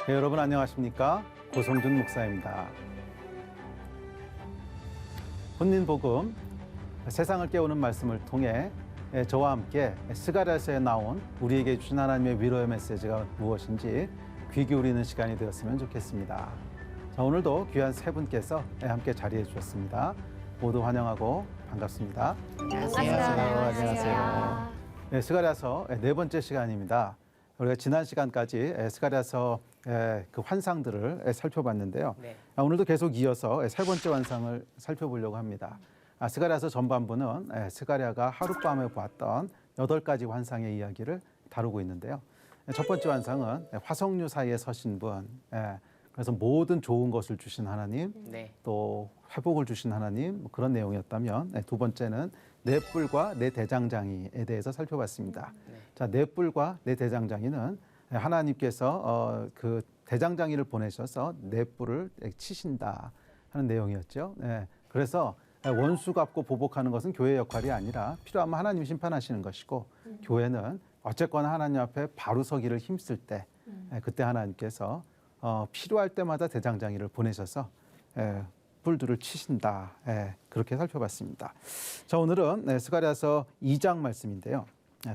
네, 여러분 안녕하십니까? 고성준 목사입니다. 혼린복음 세상을 깨우는 말씀을 통해 저와 함께 스가랴서에 나온 우리에게 주신 하나님의 위로의 메시지가 무엇인지 귀 기울이는 시간이 되었으면 좋겠습니다. 자, 오늘도 귀한 세 분께서 함께 자리해 주셨습니다. 모두 환영하고 반갑습니다. 안녕하세요. 안녕하세요. 네, 스가랴서 네 번째 시간입니다. 우리가 지난 시간까지 스가랴서 그 환상들을 살펴봤는데요. 네. 오늘도 계속 이어서 세 번째 환상을 살펴보려고 합니다. 스가랴서 전반부는 스가랴가 하룻밤에 보았던 8가지 환상의 이야기를 다루고 있는데요. 첫 번째 환상은 화석류 사이에 서신 분, 그래서 모든 좋은 것을 주신 하나님, 네. 또 회복을 주신 하나님, 그런 내용이었다면 두 번째는 네 뿔과 네 대장장이에 대해서 살펴봤습니다. 네. 자, 네 뿔과 네 대장장이는 하나님께서 그 대장장이를 보내셔서 네 뿔을 치신다 하는 내용이었죠. 그래서 원수 갚고 보복하는 것은 교회의 역할이 아니라 필요하면 하나님 심판하시는 것이고 교회는 어쨌거나 하나님 앞에 바로 서기를 힘쓸 때 그때 하나님께서 필요할 때마다 대장장이를 보내셔서 뿔들을 치신다. 그렇게 살펴봤습니다. 자, 오늘은 스가랴서 2장 말씀인데요.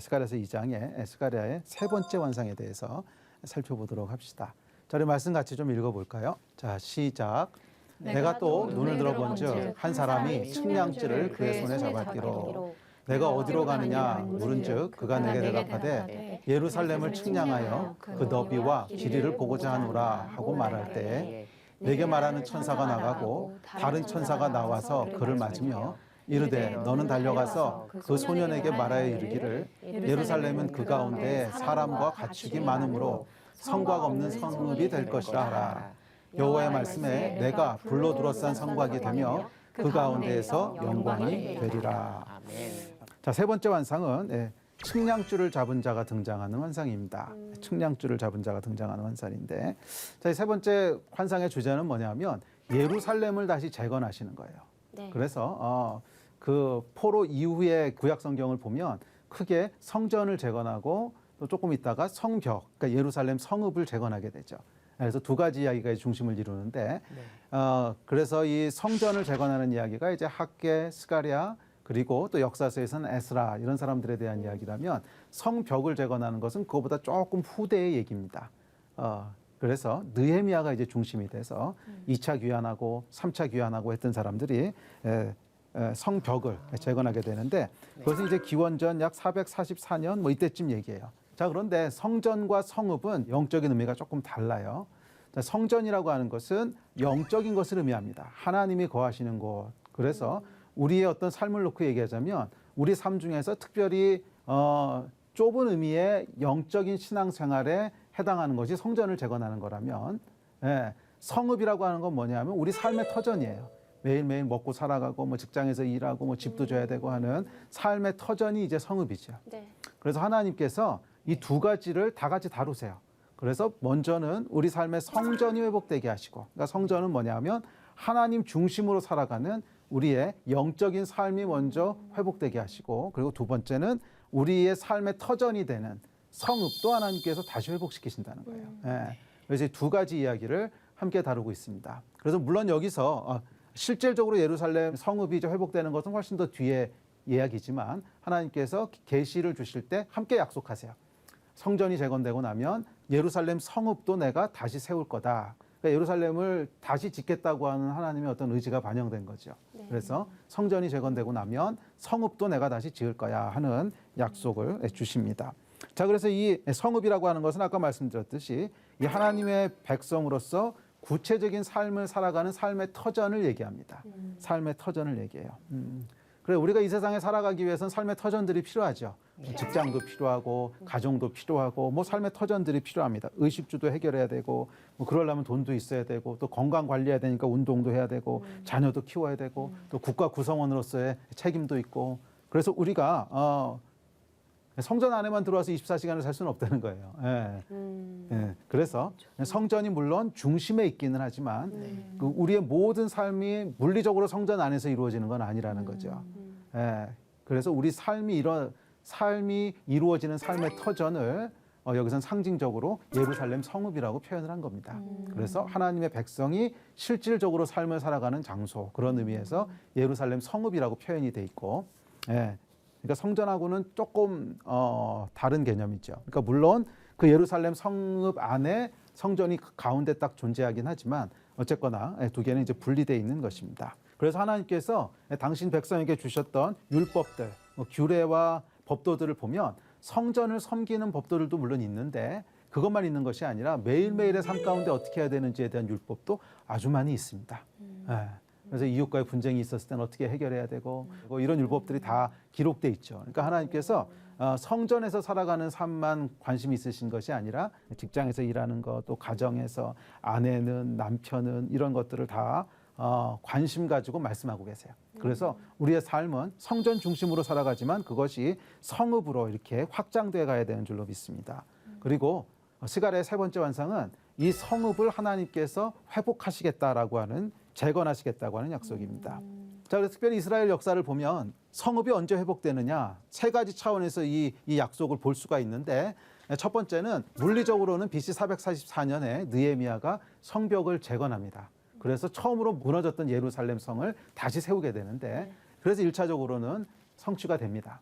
스가랴서 2장의 스가랴의 세 번째 환상에 대해서 살펴보도록 합시다. 자, 우리 말씀 같이 좀 읽어볼까요? 자, 시작. 내가 또 눈을 들어본즉 한 사람이 측량줄을 그의 손에 잡았기로 내가 어디로 가느냐 물은즉 그가 내게 대답하되 예루살렘을 측량하여 그 너비와 길이를 보고자 하노라 하고 말할 때에 내게 말하는 천사가 나가고 다른 천사가 나와서 그를 맞으며 이르되 너는 달려가서 그 소년에게 말하여 이르기를 예루살렘은 그 가운데 사람과 가축이 많으므로 성곽 없는 성읍이 될 것이라 하라. 여호와의 말씀에 내가 불로 둘러싼 성곽이 되며 그 가운데에서 영광이 되리라. 아멘. 자, 세 번째 환상은 측량줄을 잡은 자가 등장하는 환상입니다. 측량줄을 잡은 자가 등장하는 환상인데, 자, 이 세 번째 환상의 주제는 뭐냐면 예루살렘을 다시 재건하시는 거예요. 네. 그래서 그 포로 이후의 구약 성경을 보면 크게 성전을 재건하고 또 조금 있다가 성벽, 그러니까 예루살렘 성읍을 재건하게 되죠. 그래서 두 가지 이야기가 중심을 이루는데, 그래서 이 성전을 재건하는 이야기가 이제 학개, 스가랴, 그리고 또 역사서에서는 에스라 이런 사람들에 대한 이야기라면 성벽을 재건하는 것은 그거보다 조금 후대의 얘기입니다. 그래서 느헤미야가 이제 중심이 돼서 2차 귀환하고 3차 귀환하고 했던 사람들이 성벽을 재건하게 되는데 그것은 이제 기원전 약 444년 뭐 이때쯤 얘기예요. 자, 그런데 성전과 성읍은 영적인 의미가 조금 달라요. 자, 성전이라고 하는 것은 영적인 것을 의미합니다. 하나님이 거하시는 곳. 그래서 우리의 어떤 삶을 놓고 얘기하자면 우리 삶 중에서 특별히 좁은 의미의 영적인 신앙생활에 해당하는 것이 성전을 재건하는 거라면, 성읍이라고 하는 건 뭐냐면 우리 삶의 터전이에요. 매일매일 먹고 살아가고 뭐 직장에서 일하고 뭐 집도 져야 되고 하는 삶의 터전이 이제 성읍이죠. 네. 그래서 하나님께서 이 두 가지를 다 같이 다루세요. 그래서 먼저는 우리 삶의 성전이 회복되게 하시고, 그러니까 성전은 뭐냐면 하나님 중심으로 살아가는 우리의 영적인 삶이 먼저 회복되게 하시고, 그리고 두 번째는 우리의 삶의 터전이 되는 성읍도 하나님께서 다시 회복시키신다는 거예요. 그래서 이 두 가지 이야기를 함께 다루고 있습니다. 그래서 물론 여기서 실질적으로 예루살렘 성읍이 이제 회복되는 것은 훨씬 더 뒤에 이야기지만 하나님께서 계시를 주실 때 함께 약속하세요. 성전이 재건되고 나면 예루살렘 성읍도 내가 다시 세울 거다. 그러니까 예루살렘을 다시 짓겠다고 하는 하나님의 어떤 의지가 반영된 거죠. 네. 그래서 성전이 재건되고 나면 성읍도 내가 다시 지을 거야 하는 약속을 주십니다. 자, 그래서 이 성읍이라고 하는 것은 아까 말씀드렸듯이 이 하나님의 백성으로서 구체적인 삶을 살아가는 삶의 터전을 얘기합니다. 삶의 터전을 얘기해요. 그래, 우리가 이 세상에 살아가기 위해서는 삶의 터전들이 필요하죠. 직장도 필요하고 가정도 필요하고 뭐 삶의 터전들이 필요합니다. 의식주도 해결해야 되고 뭐 그러려면 돈도 있어야 되고 또 건강 관리해야 되니까 운동도 해야 되고 자녀도 키워야 되고 또 국가 구성원으로서의 책임도 있고, 그래서 우리가 성전 안에만 들어와서 24시간을 살 수는 없다는 거예요. 그래서 성전이 물론 중심에 있기는 하지만 그 우리의 모든 삶이 물리적으로 성전 안에서 이루어지는 건 아니라는 거죠. 그래서 우리 삶이 이루어지는 삶의 터전을 여기서는 상징적으로 예루살렘 성읍이라고 표현을 한 겁니다. 그래서 하나님의 백성이 실질적으로 삶을 살아가는 장소, 그런 의미에서 예루살렘 성읍이라고 표현이 돼 있고, 예. 그러니까 성전하고는 조금 다른 개념이죠. 그러니까 물론 그 예루살렘 성읍 안에 성전이 가운데 딱 존재하긴 하지만 어쨌거나 두 개는 이제 분리되어 있는 것입니다. 그래서 하나님께서 당신 백성에게 주셨던 율법들, 규례와 법도들을 보면 성전을 섬기는 법도들도 물론 있는데 그것만 있는 것이 아니라 매일매일의 삶 가운데 어떻게 해야 되는지에 대한 율법도 아주 많이 있습니다. 예. 그래서 이웃과의 분쟁이 있었을 때는 어떻게 해결해야 되고 이런 율법들이 다 기록돼 있죠. 그러니까 하나님께서 성전에서 살아가는 삶만 관심이 있으신 것이 아니라 직장에서 일하는 것, 또 가정에서 아내는 남편은 이런 것들을 다 관심 가지고 말씀하고 계세요. 그래서 우리의 삶은 성전 중심으로 살아가지만 그것이 성읍으로 이렇게 확장돼 가야 되는 줄로 믿습니다. 그리고 시갈의 세 번째 완성은 이 성읍을 하나님께서 회복하시겠다라고 하는, 재건하시겠다고 하는 약속입니다. 자, 그래서 특별히 이스라엘 역사를 보면 성읍이 언제 회복되느냐, 세 가지 차원에서 이 약속을 볼 수가 있는데, 첫 번째는 물리적으로는 BC 444년에 느헤미야가 성벽을 재건합니다. 그래서 처음으로 무너졌던 예루살렘 성을 다시 세우게 되는데, 그래서 1차적으로는 성취가 됩니다.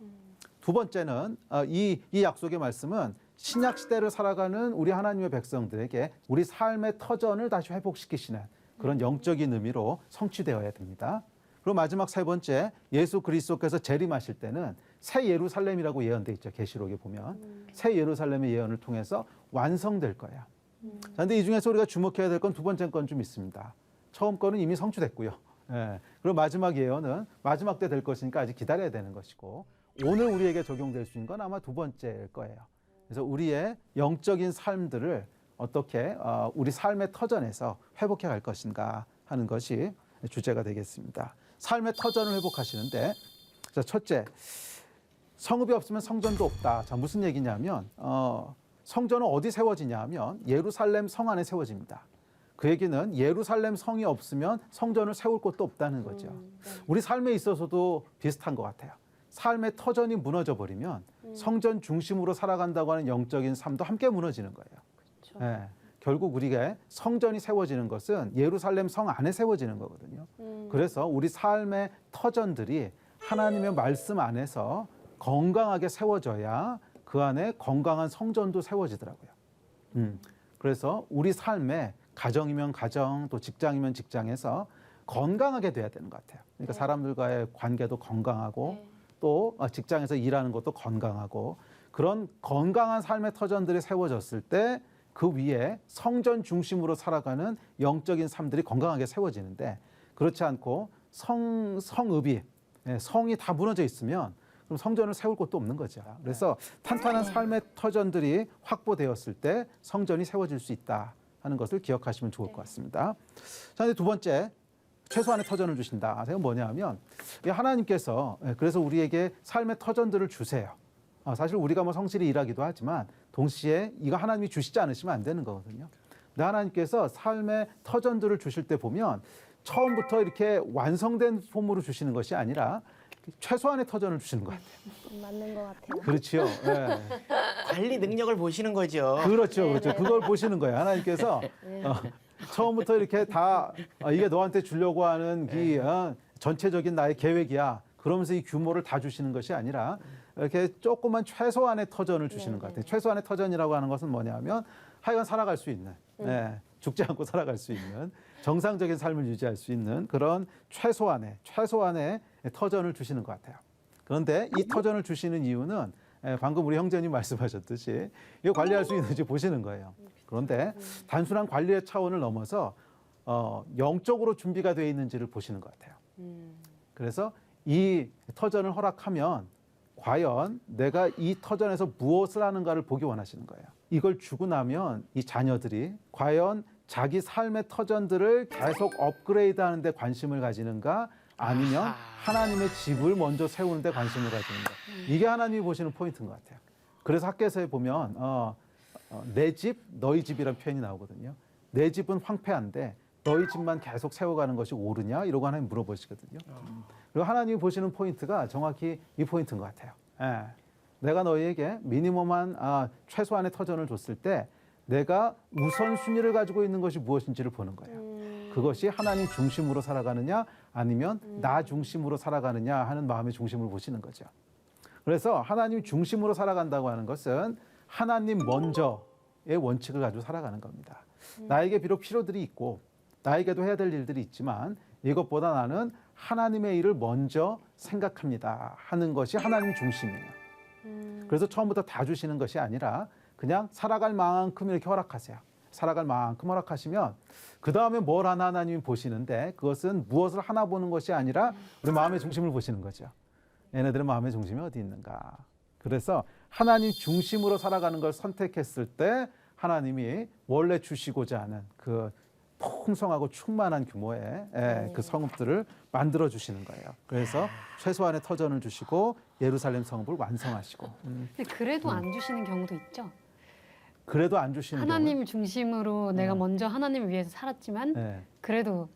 두 번째는 이 약속의 말씀은 신약 시대를 살아가는 우리 하나님의 백성들에게 우리 삶의 터전을 다시 회복시키시는 그런 영적인 의미로 성취되어야 됩니다. 그리고 마지막 세 번째, 예수 그리스도께서 재림하실 때는 새 예루살렘이라고 예언돼 있죠. 계시록에 보면 새 예루살렘의 예언을 통해서 완성될 거예요. 그런데 이 중에서 우리가 주목해야 될 건 두 번째 건 좀 있습니다. 처음 거는 이미 성취됐고요. 예. 그리고 마지막 예언은 마지막 때 될 것이니까 아직 기다려야 되는 것이고, 오늘 우리에게 적용될 수 있는 건 아마 두 번째일 거예요. 그래서 우리의 영적인 삶들을 어떻게 우리 삶의 터전에서 회복해 갈 것인가 하는 것이 주제가 되겠습니다. 삶의 터전을 회복하시는데, 자, 첫째, 성읍이 없으면 성전도 없다. 자, 무슨 얘기냐면 성전은 어디 세워지냐 하면 예루살렘 성 안에 세워집니다. 그 얘기는 예루살렘 성이 없으면 성전을 세울 곳도 없다는 거죠. 우리 삶에 있어서도 비슷한 것 같아요. 삶의 터전이 무너져 버리면 성전 중심으로 살아간다고 하는 영적인 삶도 함께 무너지는 거예요. 그렇죠. 예, 결국 우리가 성전이 세워지는 것은 예루살렘 성 안에 세워지는 거거든요. 그래서 우리 삶의 터전들이 하나님의 말씀 안에서 건강하게 세워져야 그 안에 건강한 성전도 세워지더라고요. 그래서 우리 삶에 가정이면 가정, 또 직장이면 직장에서 건강하게 돼야 되는 것 같아요. 그러니까 사람들과의 관계도 건강하고 또 직장에서 일하는 것도 건강하고, 그런 건강한 삶의 터전들이 세워졌을 때 그 위에 성전 중심으로 살아가는 영적인 삶들이 건강하게 세워지는데, 그렇지 않고 성읍이, 성이 다 무너져 있으면 그럼 성전을 세울 곳도 없는 거죠. 그래서 탄탄한 삶의 터전들이 확보되었을 때 성전이 세워질 수 있다 하는 것을 기억하시면 좋을 것 같습니다. 자, 이제 두 번째, 최소한의 터전을 주신다. 이건 뭐냐면 하나님께서 그래서 우리에게 삶의 터전들을 주세요. 사실 우리가 뭐 성실히 일하기도 하지만 동시에 이거 하나님이 주시지 않으시면 안 되는 거거든요. 근데 하나님께서 삶의 터전들을 주실 때 보면 처음부터 이렇게 완성된 폼으로 주시는 것이 아니라 최소한의 터전을 주시는 것 같아요. 맞는 것 같아요. 그렇죠. 네. 관리 능력을 보시는 거죠. 그렇죠, 그렇죠. 그걸 보시는 거예요. 하나님께서 처음부터 이렇게 다 이게 너한테 주려고 하는 이 전체적인 나의 계획이야. 그러면서 이 규모를 다 주시는 것이 아니라 이렇게 조그만 최소한의 터전을 주시는 것 같아요. 최소한의 터전이라고 하는 것은 뭐냐면 하여간 살아갈 수 있는, 죽지 않고 살아갈 수 있는 정상적인 삶을 유지할 수 있는 그런 최소한의 터전을 주시는 것 같아요. 그런데 이 터전을 주시는 이유는 방금 우리 형제님 말씀하셨듯이 이거 관리할 수 있는지 보시는 거예요. 그런데 단순한 관리의 차원을 넘어서 영적으로 준비가 되어 있는지를 보시는 것 같아요. 그래서 이 터전을 허락하면 과연 내가 이 터전에서 무엇을 하는가를 보기 원하시는 거예요. 이걸 주고 나면 이 자녀들이 과연 자기 삶의 터전들을 계속 업그레이드하는 데 관심을 가지는가, 아니면 하나님의 집을 먼저 세우는 데 관심을 가지는가. 이게 하나님이 보시는 포인트인 것 같아요. 그래서 학개서에 보면 내 집, 너희 집이라는 표현이 나오거든요. 내 집은 황폐한데 너희 집만 계속 세워가는 것이 옳으냐? 이러고 하나님 물어보시거든요. 그리고 하나님이 보시는 포인트가 정확히 이 포인트인 것 같아요. 예. 내가 너희에게 미니멈한 최소한의 터전을 줬을 때 내가 우선순위를 가지고 있는 것이 무엇인지를 보는 거예요. 그것이 하나님 중심으로 살아가느냐 아니면 나 중심으로 살아가느냐 하는 마음의 중심을 보시는 거죠. 그래서 하나님 중심으로 살아간다고 하는 것은 하나님 먼저의 원칙을 가지고 살아가는 겁니다. 나에게 비록 필요들이 있고 나에게도 해야 될 일들이 있지만 이것보다 나는 하나님의 일을 먼저 생각합니다 하는 것이 하나님 중심이에요. 그래서 처음부터 다 주시는 것이 아니라 그냥 살아갈 만큼 이렇게 허락하세요. 살아갈 만큼 허락하시면 그 다음에 뭘 하나 하나님이 보시는데 그것은 무엇을 하나 보는 것이 아니라 우리 마음의 중심을 보시는 거죠. 얘네들의 마음의 중심이 어디 있는가. 그래서 하나님 중심으로 살아가는 걸 선택했을 때 하나님이 원래 주시고자 하는 그 풍성하고 충만한 규모의 그 성읍들을 만들어 주시는 거예요. 그래서 최소한의 터전을 주시고 예루살렘 성읍을 완성하시고. 근데 그래도 안 주시는 경우도 있죠. 그래도 안 주시는 하나님 중심으로 내가 먼저 하나님을 위해서 살았지만 경우는 그래도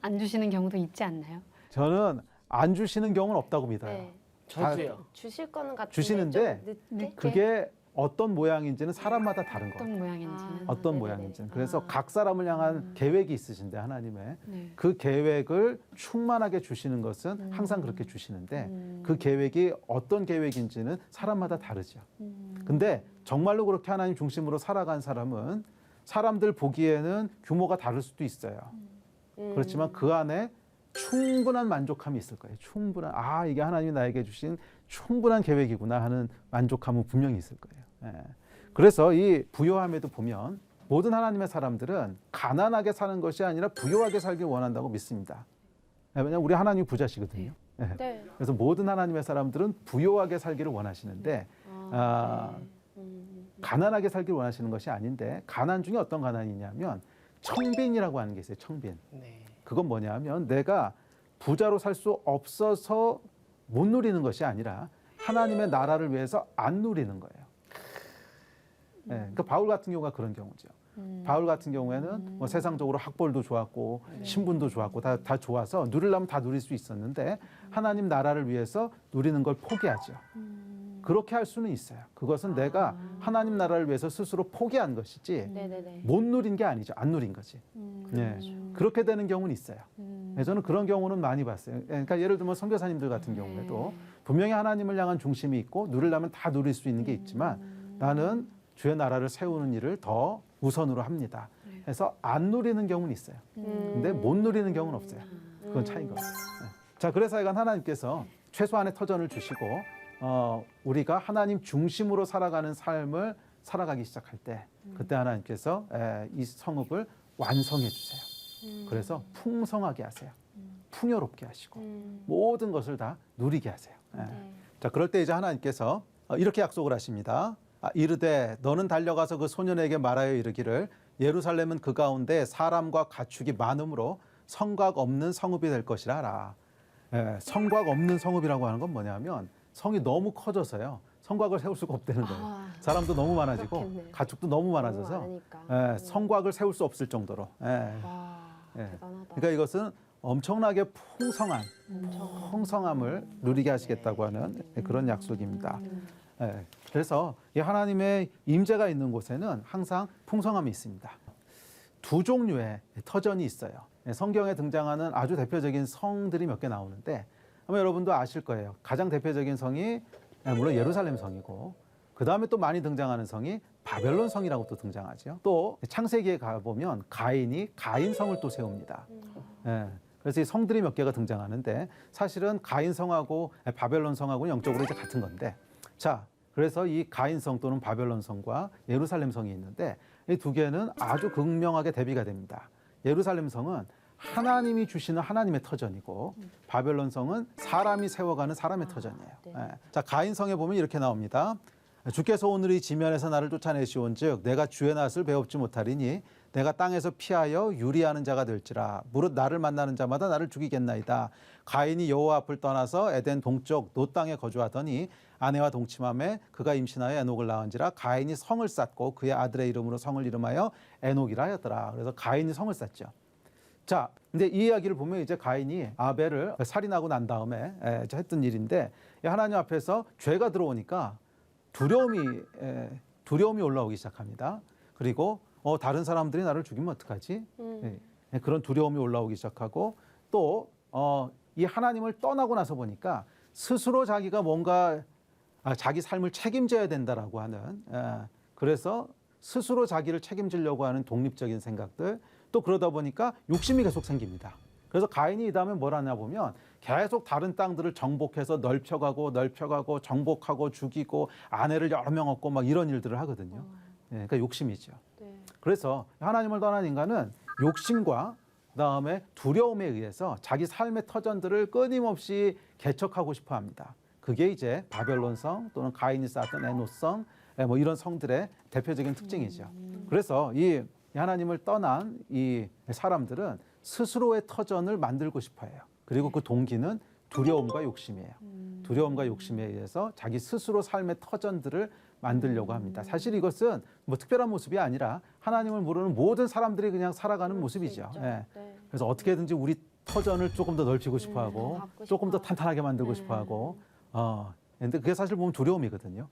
안 주시는 경우도 있지 않나요? 저는 안 주시는 경우는 없다고 믿어요. 네. 저도요. 주실 거는 같은데 주시는데 좀 늦게? 그게 어떤 모양인지는 사람마다 다른 거예요. 어떤 모양인지는. 어떤 네네네. 모양인지는. 그래서 각 사람을 향한 계획이 있으신데 하나님의 네. 그 계획을 충만하게 주시는 것은 항상 그렇게 주시는데 그 계획이 어떤 계획인지는 사람마다 다르죠. 근데 정말로 그렇게 하나님 중심으로 살아간 사람은 사람들 보기에는 규모가 다를 수도 있어요. 그렇지만 그 안에 충분한 만족함이 있을 거예요. 충분한 이게 하나님이 나에게 주신 충분한 계획이구나 하는 만족함은 분명히 있을 거예요. 예. 그래서 이 부요함에도 보면 모든 하나님의 사람들은 가난하게 사는 것이 아니라 부요하게 살길 원한다고 믿습니다. 예, 왜냐하면 우리 하나님이 부자시거든요. 예. 네. 그래서 모든 하나님의 사람들은 부요하게 살기를 원하시는데 가난하게 살기를 원하시는 것이 아닌데 가난 중에 어떤 가난이냐면 청빈이라고 하는 게 있어요. 청빈. 네. 그건 뭐냐면 내가 부자로 살 수 없어서 못 누리는 것이 아니라 하나님의 나라를 위해서 안 누리는 거예요. 네, 그러니까 바울 같은 경우가 그런 경우죠. 바울 같은 경우에는 뭐 세상적으로 학벌도 좋았고 신분도 좋았고 다 좋아서 누리려면 다 누릴 수 있었는데 하나님 나라를 위해서 누리는 걸 포기하죠. 그렇게 할 수는 있어요. 그것은 내가 하나님 나라를 위해서 스스로 포기한 것이지 네네네. 못 누린 게 아니죠. 안 누린 거지. 네. 그렇게 되는 경우는 있어요. 네, 저는 그런 경우는 많이 봤어요. 그러니까 예를 들면 선교사님들 같은 경우에도 분명히 하나님을 향한 중심이 있고 누리려면 다 누릴 수 있는 게 있지만 나는 주의 나라를 세우는 일을 더 우선으로 합니다. 해서 안 누리는 경우는 있어요. 근데 못 누리는 경우는 없어요. 그건 차이인 것 같아요. 네. 자, 그래서 이건 하나님께서 최소한의 터전을 주시고 우리가 하나님 중심으로 살아가는 삶을 살아가기 시작할 때 그때 하나님께서 이 성읍을 완성해 주세요. 그래서 풍성하게 하세요. 풍요롭게 하시고 모든 것을 다 누리게 하세요. 자, 그럴 때 이제 하나님께서 이렇게 약속을 하십니다. 이르되 너는 달려가서 그 소년에게 말하여 이르기를 예루살렘은 그 가운데 사람과 가축이 많으므로 성곽 없는 성읍이 될 것이라 하라. 성곽 없는 성읍이라고 하는 건 뭐냐면 성이 너무 커져서요. 성곽을 세울 수가 없다는 거예요. 사람도 너무 많아지고 그렇겠네. 가축도 너무 많아져서 너무 많으니까. 성곽을 세울 수 없을 정도로. 와, 예. 대단하다. 그러니까 이것은 엄청나게 풍성함을 누리게 하시겠다고 하는 그런 약속입니다. 예. 그래서 이 하나님의 임재가 있는 곳에는 항상 풍성함이 있습니다. 두 종류의 터전이 있어요. 성경에 등장하는 아주 대표적인 성들이 몇 개 나오는데 아마 여러분도 아실 거예요. 가장 대표적인 성이 물론 예루살렘 성이고 그 다음에 또 많이 등장하는 성이 바벨론 성이라고 또 등장하죠. 또 창세기에 가보면 가인이 가인성을 또 세웁니다. 그래서 이 성들이 몇 개가 등장하는데 사실은 가인성하고 바벨론 성하고는 영적으로 이제 같은 건데 자, 그래서 이 가인성 또는 바벨론 성과 예루살렘 성이 있는데 이 두 개는 아주 극명하게 대비가 됩니다. 예루살렘 성은 하나님이 주시는 하나님의 터전이고 바벨론 성은 사람이 세워가는 사람의 터전이에요. 네. 자, 가인성에 보면 이렇게 나옵니다. 주께서 오늘 이 지면에서 나를 쫓아내시온즉 내가 주의 낯을 배웁지 못하리니 내가 땅에서 피하여 유리하는 자가 될지라 무릇 나를 만나는 자마다 나를 죽이겠나이다. 가인이 여호와 앞을 떠나서 에덴 동쪽 노 땅에 거주하더니 아내와 동침함에 그가 임신하여 에녹을 낳은지라 가인이 성을 쌓고 그의 아들의 이름으로 성을 이름하여 에녹이라 하였더라. 그래서 가인이 성을 쌓죠. 자, 근데 이 이야기를 보면 이제 가인이 아벨을 살인하고 난 다음에 했던 일인데 하나님 앞에서 죄가 들어오니까 두려움이 올라오기 시작합니다. 그리고 다른 사람들이 나를 죽이면 어떡하지? 그런 두려움이 올라오기 시작하고 또 이 하나님을 떠나고 나서 보니까 스스로 자기가 뭔가 자기 삶을 책임져야 된다라고 하는 그래서 스스로 자기를 책임지려고 하는 독립적인 생각들 또 그러다 보니까 욕심이 계속 생깁니다. 그래서 가인이 이 다음에 뭘 하냐 보면 계속 다른 땅들을 정복해서 넓혀가고 정복하고 죽이고 아내를 여러 명 얻고 막 이런 일들을 하거든요. 그러니까 욕심이죠. 네. 그래서 하나님을 떠난 인간은 욕심과 그다음에 두려움에 의해서 자기 삶의 터전들을 끊임없이 개척하고 싶어 합니다. 그게 이제 바벨론성 또는 가인이 쌓았던 에노성 뭐 이런 성들의 대표적인 특징이죠. 그래서 이 하나님을 떠난 이 사람들은 스스로의 터전을 만들고 싶어 해요. 그리고 그 동기는 두려움과 욕심이에요. 두려움과 욕심에 의해서 자기 스스로 삶의 터전들을 만들려고 합니다. 사실 이것은 뭐 특별한 모습이 아니라 하나님을 모르는 모든 사람들이 그냥 살아가는 모습이죠. 예. 네. 그래서 어떻게든지 우리 터전을 조금 더 넓히고 싶어하고 갖고 조금 더 싶어하고. 탄탄하게 만들고 싶어하고 근데 그게 사실 보면 두려움이거든요.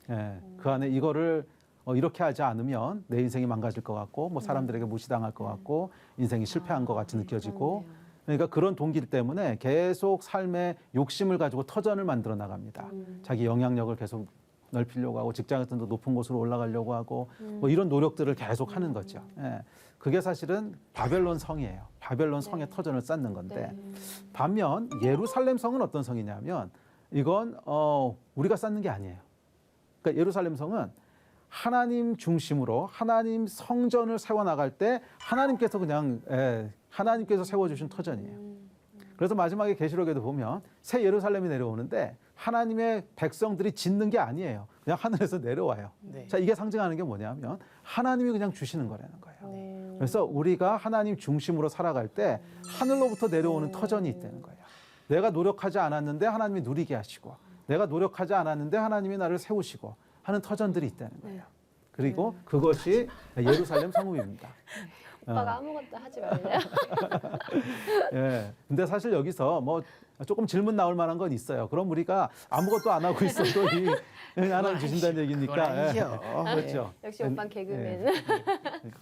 예. 그 안에 이거를 이렇게 하지 않으면 내 인생이 망가질 것 같고 뭐 사람들에게 무시당할 것 같고 인생이 실패한 것 같이 느껴지고 그러니까 그런 동기 때문에 계속 삶의 욕심을 가지고 터전을 만들어 나갑니다. 자기 영향력을 계속 넓히려고 하고 직장에서 더 높은 곳으로 올라가려고 하고 뭐 이런 노력들을 계속 하는 거죠. 예. 그게 사실은 바벨론 성이에요. 바벨론 성의 터전을 쌓는 건데 반면 예루살렘 성은 어떤 성이냐면 이건 우리가 쌓는 게 아니에요. 그러니까 예루살렘 성은 하나님 중심으로 하나님 성전을 세워나갈 때 하나님께서 그냥 하나님께서 세워주신 터전이에요. 그래서 마지막에 계시록에도 보면 새 예루살렘이 내려오는데 하나님의 백성들이 짓는 게 아니에요. 그냥 하늘에서 내려와요. 네. 자, 이게 상징하는 게 뭐냐면 하나님이 그냥 주시는 거라는 거예요. 네. 그래서 우리가 하나님 중심으로 살아갈 때 하늘로부터 내려오는 터전이 있다는 거예요. 내가 노력하지 않았는데 하나님이 누리게 하시고 내가 노력하지 않았는데 하나님이 나를 세우시고 하는 터전들이 있다는 거예요. 그리고 그것이 예루살렘 성읍입니다. 오빠가 아무것도 하지 말래요. 예. 근데 사실 여기서 뭐 조금 질문 나올 만한 건 있어요. 그럼 우리가 아무것도 안 하고 있어도 이 하나님 주신다는 얘기니까. 그건 아니죠. 그렇죠. 역시 오빠는 개그맨.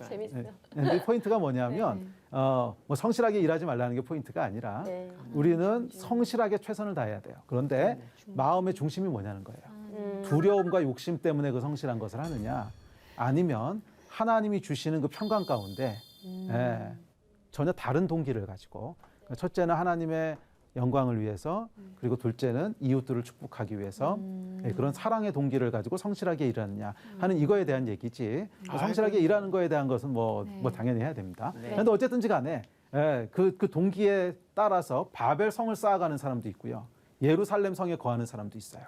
재밌어. 근데 포인트가 뭐냐면 뭐 성실하게 일하지 말라는 게 포인트가 아니라 네. 우리는 성실하게 최선을 다해야 돼요. 그런데 마음의 중심이 뭐냐는 거예요. 두려움과 욕심 때문에 그 성실한 것을 하느냐 아니면 하나님이 주시는 그 평강 가운데 전혀 다른 동기를 가지고 첫째는 하나님의 영광을 위해서 그리고 둘째는 이웃들을 축복하기 위해서 그런 사랑의 동기를 가지고 성실하게 일하느냐 하는 이거에 대한 얘기지 성실하게 일하는 거에 대한 것은 뭐 당연히 해야 됩니다. 네. 그런데 어쨌든지 간에 그 동기에 따라서 바벨 성을 쌓아가는 사람도 있고요. 예루살렘 성에 거하는 사람도 있어요.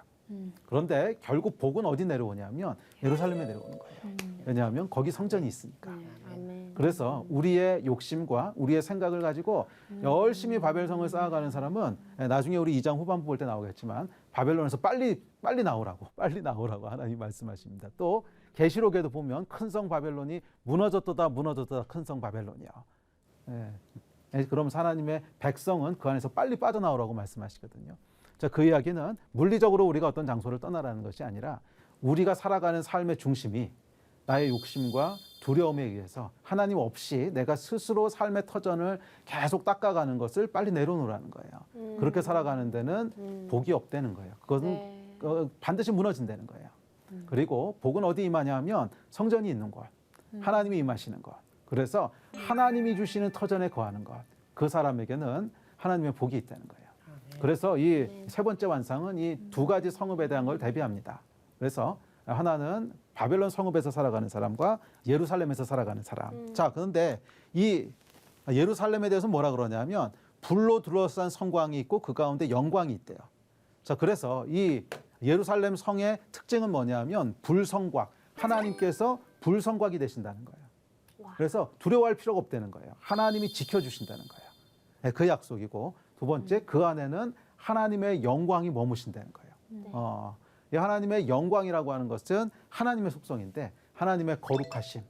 그런데 결국 복은 어디 내려오냐면 예루살렘에 내려오는 거예요. 왜냐하면 거기 성전이 있으니까. 아멘. 그래서 우리의 욕심과 우리의 생각을 가지고 열심히 바벨성을 쌓아가는 사람은 나중에 우리 2장 후반부 볼 때 나오겠지만 바벨론에서 빨리 나오라고 하나님 말씀하십니다. 또 계시록에도 보면 큰 성 바벨론이 무너졌도다 큰 성 바벨론이야. 그럼 하나님의 백성은 그 안에서 빨리 빠져나오라고 말씀하시거든요. 자, 그 이야기는 물리적으로 우리가 어떤 장소를 떠나라는 것이 아니라 우리가 살아가는 삶의 중심이 나의 욕심과 두려움에 의해서 하나님 없이 내가 스스로 삶의 터전을 계속 닦아가는 것을 빨리 내려놓으라는 거예요. 그렇게 살아가는 데는 복이 없다는 거예요. 그것은 반드시 무너진다는 거예요. 그리고 복은 어디 임하냐 하면 성전이 있는 곳, 하나님이 임하시는 것. 그래서 하나님이 주시는 터전에 거하는 것. 그 사람에게는 하나님의 복이 있다는 거예요. 그래서 이 세 번째 완상은 이 두 가지 성읍에 대한 걸 대비합니다. 그래서 하나는 바벨론 성읍에서 살아가는 사람과 예루살렘에서 살아가는 사람. 자, 그런데 이 예루살렘에 대해서 뭐라 그러냐면 불로 둘러싼 성광이 있고 그 가운데 영광이 있대요. 자, 그래서 이 예루살렘 성의 특징은 뭐냐면 불성곽, 하나님께서 불성곽이 되신다는 거예요. 그래서 두려워할 필요가 없다는 거예요. 하나님이 지켜주신다는 거예요. 그 약속이고 두 번째 그 안에는 하나님의 영광이 머무신다는 거예요. 이 하나님의 영광이라고 하는 것은 하나님의 속성인데 하나님의 거룩하심,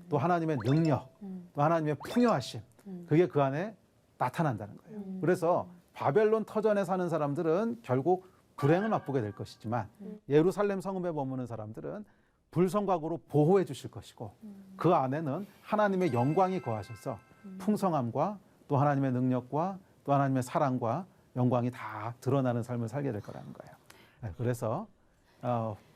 또 하나님의 능력, 또 하나님의 풍요하심 그게 그 안에 나타난다는 거예요. 그래서 바벨론 터전에 사는 사람들은 결국 불행을 맛보게 될 것이지만 예루살렘 성읍에 머무는 사람들은 불성곽으로 보호해 주실 것이고 그 안에는 하나님의 영광이 거하셔서 풍성함과 또 하나님의 능력과 또 하나님의 사랑과 영광이 다 드러나는 삶을 살게 될 거라는 거예요. 네, 그래서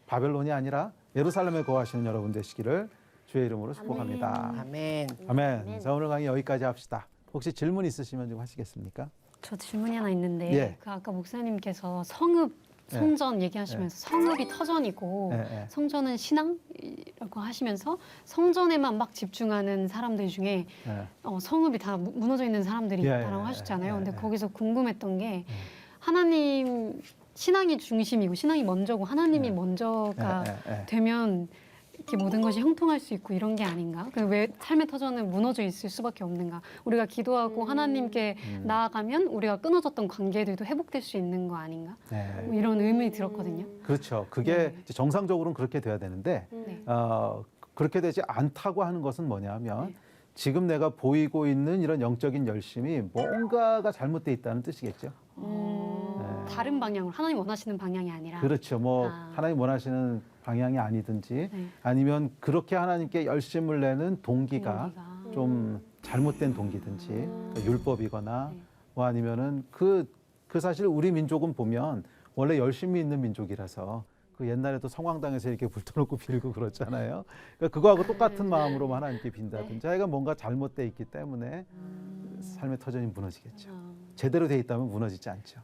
바벨론이 아니라 예루살렘에 거하시는 여러분 되시기를 주의 이름으로 축복합니다. 아멘. 아멘. 자, 오늘 강의 여기까지 합시다. 혹시 질문 있으시면 좀 하시겠습니까? 저 질문이 하나 있는데 예. 그 아까 목사님께서 성읍 예. 성전 얘기하시면서 성읍이 터전이고 예, 예. 성전은 신앙이라고 하시면서 성전에만 막 집중하는 사람들 중에 예. 성읍이 다 무너져 있는 사람들이 예, 있다고 예, 하셨잖아요. 예, 근데 예. 거기서 궁금했던 게 하나님 신앙이 중심이고 신앙이 먼저고 하나님이 예. 먼저가 예, 예, 예. 되면 이렇게 모든 것이 형통할 수 있고 이런 게 아닌가? 왜 삶의 터전은 무너져 있을 수밖에 없는가? 우리가 기도하고 하나님께 나아가면 우리가 끊어졌던 관계들도 회복될 수 있는 거 아닌가? 네. 뭐 이런 의문이 들었거든요. 그렇죠. 그게 네. 이제 정상적으로는 그렇게 돼야 되는데 네. 그렇게 되지 않다고 하는 것은 뭐냐면 네. 지금 내가 보이고 있는 이런 영적인 열심이 뭔가가 잘못돼 있다는 뜻이겠죠. 다른 방향으로 하나님 원하시는 방향이 아니라 그렇죠. 뭐 아. 하나님 원하시는 방향이 아니든지 네. 아니면 그렇게 하나님께 열심을 내는 동기가 동기가. 좀 잘못된 동기든지 그러니까 율법이거나 네. 뭐 아니면은 그 사실 우리 민족은 보면 원래 열심히 있는 민족이라서 그 옛날에도 성황당에서 이렇게 불떠놓고 빌고 그렇잖아요. 그러니까 그거하고 똑같은 마음으로 하나님께 빈다든지 자기가 뭔가 잘못돼 있기 때문에 삶의 터전이 무너지겠죠. 제대로 돼 있다면 무너지지 않죠.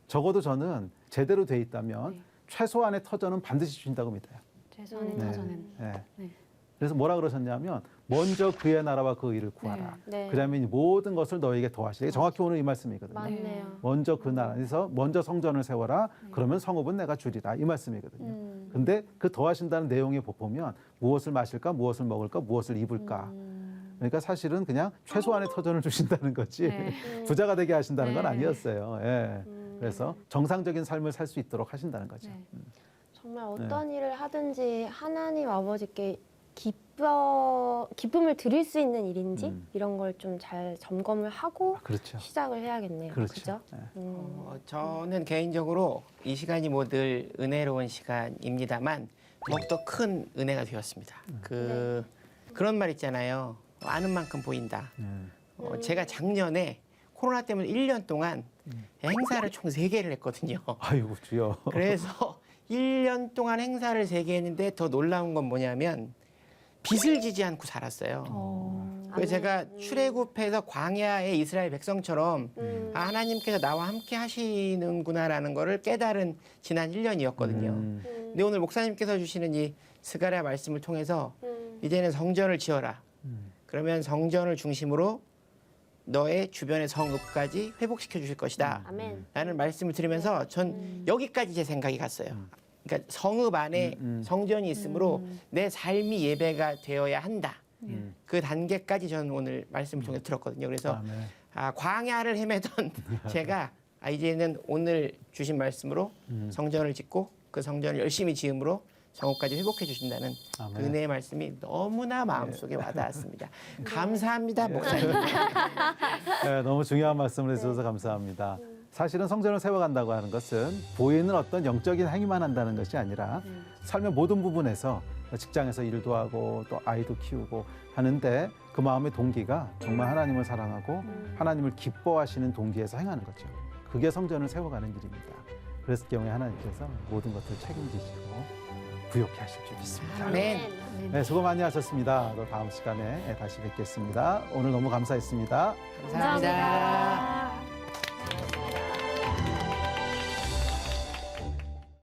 적어도 저는 제대로 돼 있다면 네. 최소한의 터전은 반드시 주신다고 믿어요. 최소한의 네. 터전은 네. 네. 그래서 뭐라 그러셨냐면 먼저 그의 나라와 그 일을 구하라. 네. 그러면 이 모든 것을 너에게 더하시리. 정확히 오늘 이 말씀이거든요. 맞네요. 먼저 그 나라에서 먼저 성전을 세워라. 그러면 성읍은 내가 주리라. 이 말씀이거든요. 근데 그 더하신다는 내용에 보면 무엇을 마실까, 무엇을 먹을까, 무엇을 입을까. 그러니까 사실은 그냥 최소한의 터전을 주신다는 거지 네. 부자가 되게 하신다는 건 네. 아니었어요. 예. 그래서 정상적인 삶을 살 수 있도록 하신다는 거죠. 네. 정말 어떤 일을 하든지 하나님 아버지께 기쁨을 드릴 수 있는 일인지 이런 걸 좀 잘 점검을 하고 그렇죠. 시작을 해야겠네요. 그렇죠. 그죠? 예. 저는 개인적으로 이 시간이 뭐 늘 은혜로운 시간입니다만 더욱더 큰 은혜가 되었습니다. 그런 말 있잖아요. 아는 만큼 보인다. 제가 작년에 코로나 때문에 1년 동안 행사를 총 3개를 했거든요. 아이고 주여. 그래서 1년 동안 행사를 3개 했는데 더 놀라운 건 뭐냐면 빚을 지지 않고 살았어요. 그래서 제가 출애굽해서 광야의 이스라엘 백성처럼 아, 하나님께서 나와 함께 하시는구나라는 거를 깨달은 지난 1년이었거든요. 근데 오늘 목사님께서 주시는 이 스가랴 말씀을 통해서 이제는 성전을 지어라. 그러면 성전을 중심으로 너의 주변의 성읍까지 회복시켜 주실 것이다. 아멘. 라는 말씀을 들으면서 전 여기까지 제 생각이 갔어요. 그러니까 성읍 안에 성전이 있으므로 내 삶이 예배가 되어야 한다. 그 단계까지 저는 오늘 말씀을 통해 들었거든요. 그래서 아멘. 광야를 헤매던 제가 이제는 오늘 주신 말씀으로 성전을 짓고 그 성전을 열심히 지음으로 성읍까지 회복해 주신다는 아멘. 그 은혜의 말씀이 너무나 마음속에 와닿았습니다. 감사합니다, 목사님. 네, 너무 중요한 말씀을 해주셔서 감사합니다. 사실은 성전을 세워간다고 하는 것은 보이는 어떤 영적인 행위만 한다는 것이 아니라 삶의 모든 부분에서 직장에서 일도 하고 또 아이도 키우고 하는데 그 마음의 동기가 정말 하나님을 사랑하고 하나님을 기뻐하시는 동기에서 행하는 거죠. 그게 성전을 세워가는 일입니다. 그랬을 경우에 하나님께서 모든 것을 책임지시고 부욕해 하실 줄 믿습니다. 아멘. 네, 수고 많이 하셨습니다. 또 다음 시간에 다시 뵙겠습니다. 오늘 너무 감사했습니다. 감사합니다.